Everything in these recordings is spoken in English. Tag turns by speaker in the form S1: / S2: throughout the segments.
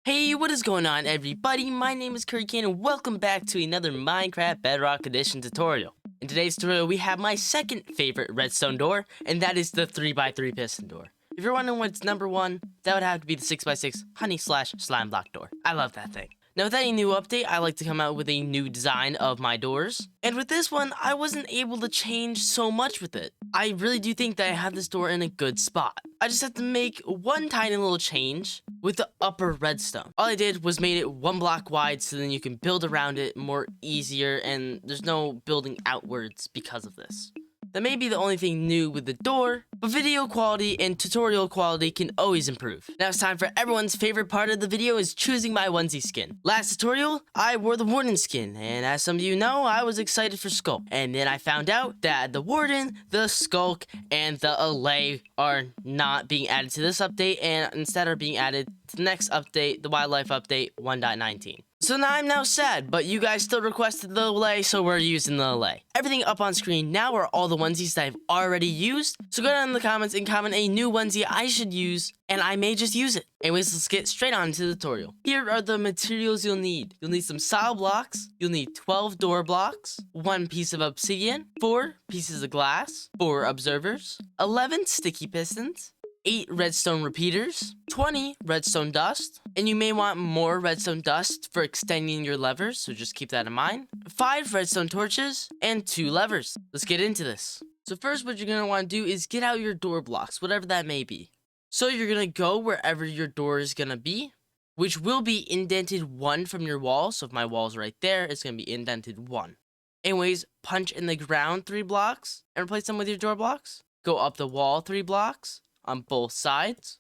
S1: Hey, what is going on, everybody? My name is Curry Kane, and welcome back to another Minecraft Bedrock Edition tutorial. In today's tutorial, we have my second favorite redstone door, and that is the 3x3 piston door. If you're wondering what's number one, that would have to be the 6x6 honey slash slime block door. I love that thing. Now, with any new update, I like to come out with a new design of my doors. And with this one, I wasn't able to change so much with it. I really do think that I have this door in a good spot. I just have to make one tiny little change with the upper redstone. All I did was made it one block wide so then you can build around it more easier and there's no building outwards because of this. That may be the only thing new with the door, but video quality and tutorial quality can always improve. Now it's time for everyone's favorite part of the video is choosing my onesie skin. Last tutorial, I wore the Warden skin, and as some of you know, I was excited for Skulk. And then I found out that the Warden, the Skulk, and the Allay are not being added to this update, and instead are being added to the next update, the Wildlife Update 1.19. So now I'm now sad, but you guys still requested the Allay, so we're using the Allay. Everything up on screen now are all the onesies that I've already used, so go down in the comments and comment a new onesie I should use, and I may just use it. Anyways, let's get straight on to the tutorial. Here are the materials you'll need. You'll need some solid blocks, you'll need 12 door blocks, 1 piece of obsidian, 4 pieces of glass, 4 observers, 11 sticky pistons, 8 redstone repeaters, 20 redstone dust, and you may want more redstone dust for extending your levers, so just keep that in mind, 5 redstone torches, and 2 levers. Let's get into this. So first, what you're going to want to do is get out your door blocks, whatever that may be. So you're going to go wherever your door is going to be, which will be indented 1 from your wall. So if my wall's right there, it's going to be indented 1. Anyways, punch in the ground 3 blocks and replace them with your door blocks. Go up the wall 3 blocks on both sides.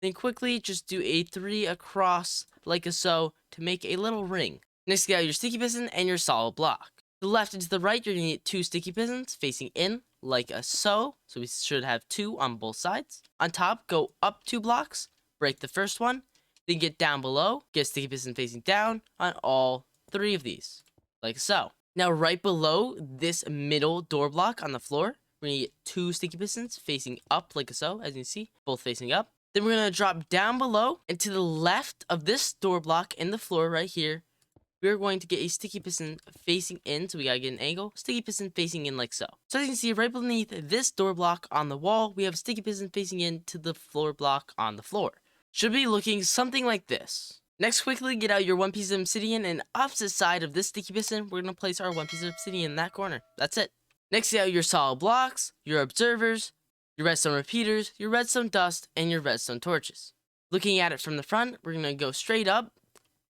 S1: Then quickly just do a 3 across like so to make a little ring. Next, get out your sticky piston and your solid block. To the left and to the right, you're going to need 2 sticky pistons facing in like so. So we should have 2 on both sides. On top, go up 2 blocks, break the first one, then get down below, get a sticky piston facing down on all 3 of these, like so. Now right below this middle door block on the floor, we're going to get 2 sticky pistons facing up like so, as you can see, both facing up. Then we're going to drop down below, and to the left of this door block in the floor right here, we're going to get a sticky piston facing in, so we got to get an angle, sticky piston facing in like so. So as you can see, right beneath this door block on the wall, we have a sticky piston facing in to the floor block on the floor. Should be looking something like this. Next, quickly get out your 1 piece of obsidian, and opposite side of this sticky piston, we're going to place our 1 piece of obsidian in that corner. That's it. Next, get out your solid blocks, your observers, your redstone repeaters, your redstone dust, and your redstone torches. Looking at it from the front, we're going to go straight up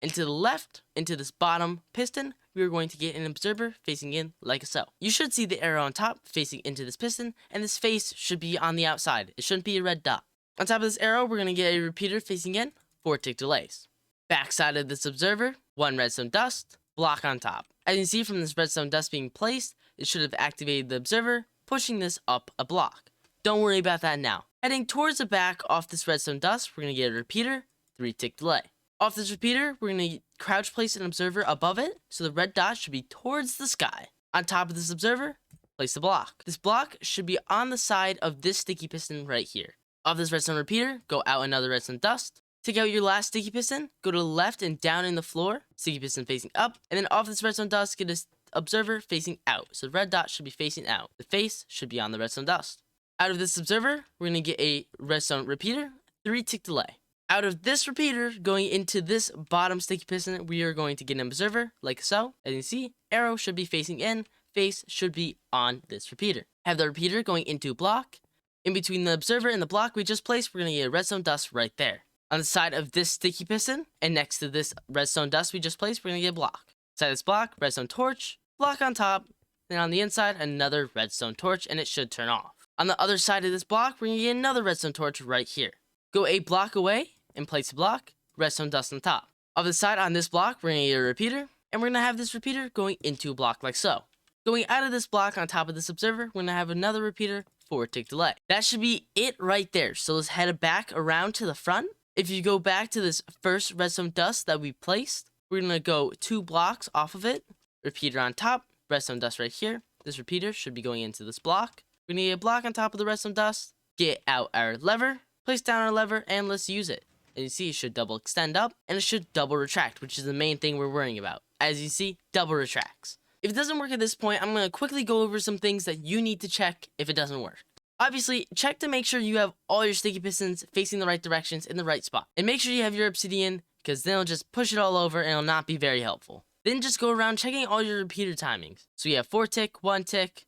S1: and to the left, into this bottom piston, we are going to get an observer facing in like so. You should see the arrow on top facing into this piston, and this face should be on the outside. It shouldn't be a red dot. On top of this arrow, we're going to get a repeater facing in, 4 tick delays. Backside of this observer, 1 redstone dust, block on top. As you can see from this redstone dust being placed, it should have activated the observer, pushing this up a block. Don't worry about that now. Heading towards the back off this redstone dust, we're going to get a repeater, 3 tick delay. Off this repeater, we're going to crouch place an observer above it, so the red dot should be towards the sky. On top of this observer, place the block. This block should be on the side of this sticky piston right here. Off this redstone repeater, go out another redstone dust. Take out your last sticky piston, go to the left and down in the floor, sticky piston facing up, and then off this redstone dust, get a observer facing out. So the red dot should be facing out. The face should be on the redstone dust. Out of this observer, we're going to get a redstone repeater, 3 tick delay. Out of this repeater, going into this bottom sticky piston, we are going to get an observer, like so. As you can see, arrow should be facing in, face should be on this repeater. Have the repeater going into a block. In between the observer and the block we just placed, we're going to get a redstone dust right there. On the side of this sticky piston, and next to this redstone dust we just placed, we're going to get a block. Inside this block, redstone torch, block on top, then on the inside, another redstone torch, and it should turn off. On the other side of this block, we're going to get another redstone torch right here. Go a block away, and place a block, redstone dust on top. Off the side on this block, we're going to get a repeater, and we're going to have this repeater going into a block like so. Going out of this block on top of this observer, we're going to have another repeater, 4 tick delay. That should be it right there. So let's head back around to the front. If you go back to this first redstone dust that we placed, we're going to go 2 blocks off of it, repeater on top, redstone dust right here. This repeater should be going into this block. We're going to get a block on top of the redstone dust, get out our lever, place down our lever, and let's use it. And you see it should double extend up, and it should double retract, which is the main thing we're worrying about. As you see, double retracts. If it doesn't work at this point, I'm going to quickly go over some things that you need to check if it doesn't work. Obviously, check to make sure you have all your sticky pistons facing the right directions in the right spot. And make sure you have your obsidian, because then it'll just push it all over and it'll not be very helpful. Then just go around checking all your repeater timings. So you have 4 tick, 1 tick,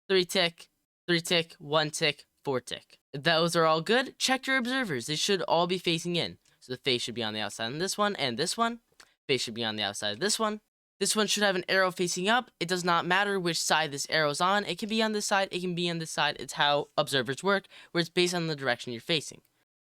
S1: 3 tick, 3 tick, 1 tick, 4 tick. If those are all good, check your observers. They should all be facing in. So the face should be on the outside of this one and this one. Face should be on the outside of this one. This one should have an arrow facing up. It does not matter which side this arrow's on. It can be on this side, it can be on this side. It's how observers work, where it's based on the direction you're facing.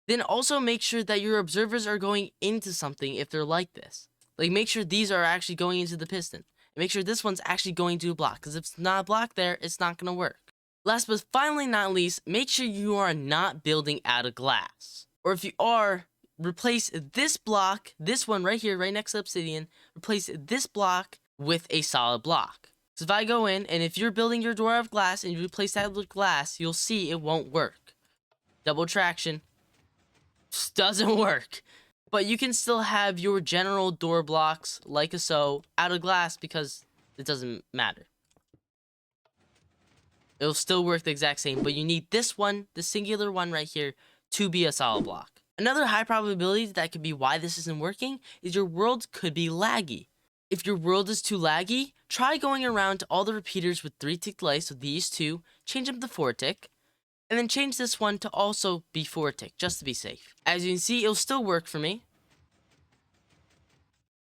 S1: Then also make sure that your observers are going into something if they're like this. Like, make sure these are actually going into the piston. And make sure this one's actually going to a block, because if it's not a block there, it's not going to work. Last but finally not least, make sure you are not building out of glass. Or if you are, replace this block, this one right here, right next to obsidian, replace this block with a solid block. So if I go in, and if you're building your door out of glass and you replace that with glass, you'll see it won't work. Double traction. Just doesn't work. But you can still have your general door blocks, like so, out of glass because it doesn't matter. It'll still work the exact same, but you need this one, the singular one right here, to be a solid block. Another high probability that could be why this isn't working is your world could be laggy. If your world is too laggy, try going around to all the repeaters with 3 tick delay, so these two, change them to 4 tick, and then change this one to also be 4 tick, just to be safe. As you can see, it'll still work for me.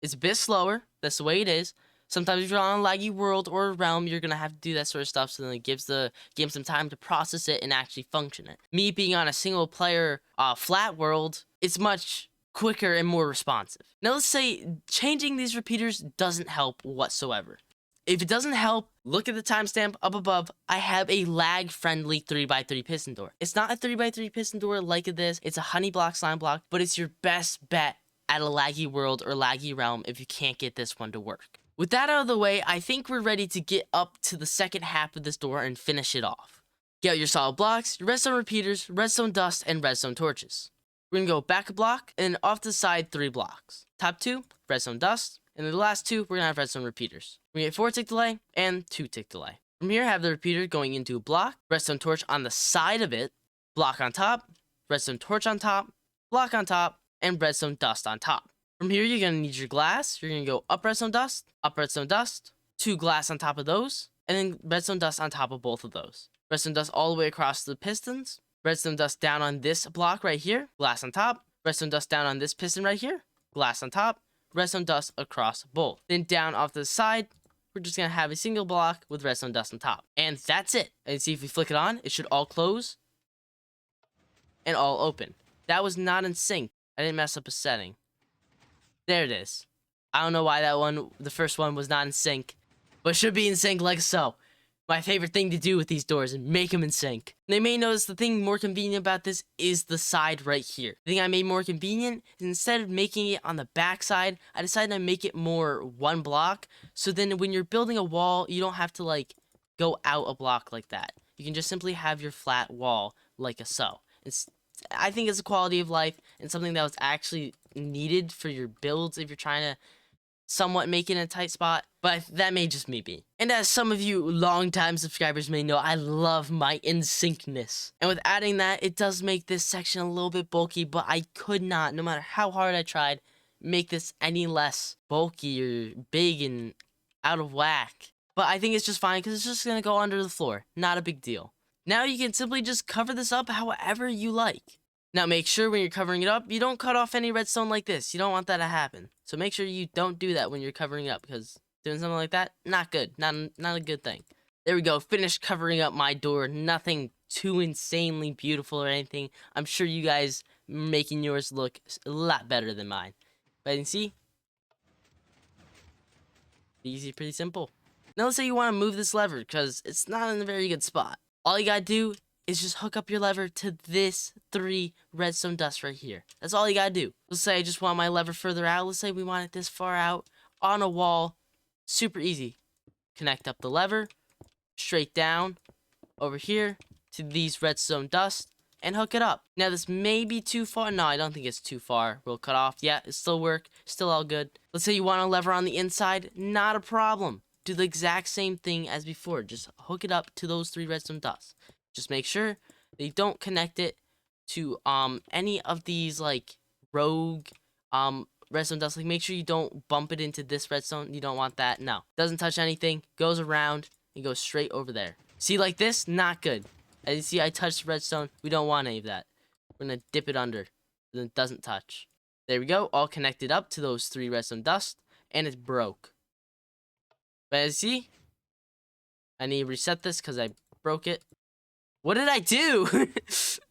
S1: It's a bit slower, that's the way it is. Sometimes if you're on a laggy world or a realm, you're going to have to do that sort of stuff, so then it gives the game some time to process it and actually function it. Me being on a single player flat world, it's much quicker and more responsive. Now let's say changing these repeaters doesn't help whatsoever. If it doesn't help, look at the timestamp up above. I have a lag-friendly 3x3 piston door. It's not a 3x3 piston door like this. It's a honey block, slime block, but it's your best bet at a laggy world or laggy realm if you can't get this one to work. With that out of the way, I think we're ready to get up to the second half of this door and finish it off. Get out your solid blocks, your redstone repeaters, redstone dust, and redstone torches. We're going to go back a block, and then off to the side 3 blocks. Top 2, redstone dust, and then the last 2, we're going to have redstone repeaters. We're going to get 4 tick delay and 2 tick delay. From here, have the repeater going into a block, redstone torch on the side of it, block on top, redstone torch on top, block on top, and redstone dust on top. From here, you're going to need your glass. You're going to go up redstone dust, 2 glass on top of those, and then redstone dust on top of both of those. Redstone dust all the way across the pistons, redstone dust down on this block right here, glass on top, redstone dust down on this piston right here, glass on top, redstone dust across both. Then down off the side, we're just going to have a single block with redstone dust on top. And that's it. And see if we flick it on, it should all close and all open. That was not in sync. I didn't mess up a setting. There it is. I don't know why that one, the first one, was not in sync, but it should be in sync like so. My favorite thing to do with these doors is make them in sync. And they may notice the thing more convenient about this is the side right here. The thing I made more convenient is instead of making it on the back side, I decided to make it more one block. So then when you're building a wall, you don't have to like go out a block like that. You can just simply have your flat wall like so. I think it's a quality of life and something that was actually needed for your builds if you're trying to somewhat make it in a tight spot, but that may just me be. And as some of you longtime subscribers may know, I love my in-syncness. And with adding that, it does make this section a little bit bulky, but I could not, no matter how hard I tried, make this any less bulky or big and out of whack. But I think it's just fine because it's just going to go under the floor. Not a big deal. Now you can simply just cover this up however you like. Now make sure when you're covering it up, you don't cut off any redstone like this. You don't want that to happen. So make sure you don't do that when you're covering it up, because doing something like that, not good. Not a good thing. There we go. Finished covering up my door. Nothing too insanely beautiful or anything. I'm sure you guys are making yours look a lot better than mine. But you can see, easy, pretty simple. Now let's say you want to move this lever because it's not in a very good spot. All you gotta do is just hook up your lever to this 3 redstone dust right here. That's all you gotta do. Let's say I just want my lever further out. Let's say we want it this far out on a wall. Super easy. Connect up the lever, straight down over here to these redstone dust, and hook it up. Now this may be too far. No, I don't think it's too far. We'll cut off. Yeah, it still work. Still all good. Let's say you want a lever on the inside. Not a problem. Do the exact same thing as before. Just hook it up to those 3 redstone dots. Just make sure they don't connect it to any of these like rogue redstone dust. Like, make sure you don't bump it into this redstone. You don't want that. No, doesn't touch anything. Goes around and goes straight over there. See, like this, not good. As you see, I touched the redstone. We don't want any of that. We're gonna dip it under, so it doesn't touch. There we go, all connected up to those 3 redstone dust, and it's broke. But as you see, I need to reset this because I broke it. What did I do?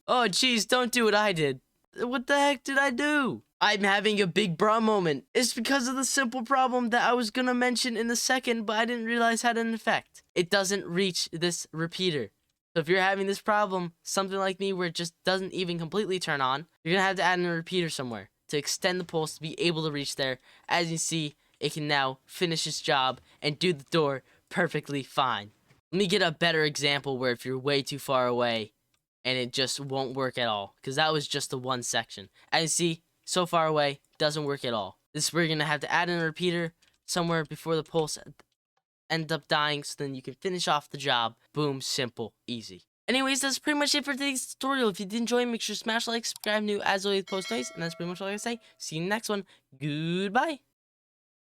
S1: Oh, jeez, don't do what I did. What the heck did I do? I'm having a big bra moment. It's because of the simple problem that I was gonna mention in a second, but I didn't realize had an effect. It doesn't reach this repeater. So if you're having this problem, something like me where it just doesn't even completely turn on, you're gonna have to add in a repeater somewhere to extend the pulse to be able to reach there. As you see, it can now finish its job and do the door perfectly fine. Let me get a better example where if you're way too far away and it just won't work at all, because that was just the one section. As you see, so far away, doesn't work at all. This is where you're gonna have to add in a repeater somewhere before the pulse end up dying, so then you can finish off the job. Boom, simple, easy. Anyways, that's pretty much it for today's tutorial. If you did enjoy, make sure to smash like, subscribe, new as always, post noise, and that's pretty much all I gotta say. See you in the next one. Goodbye.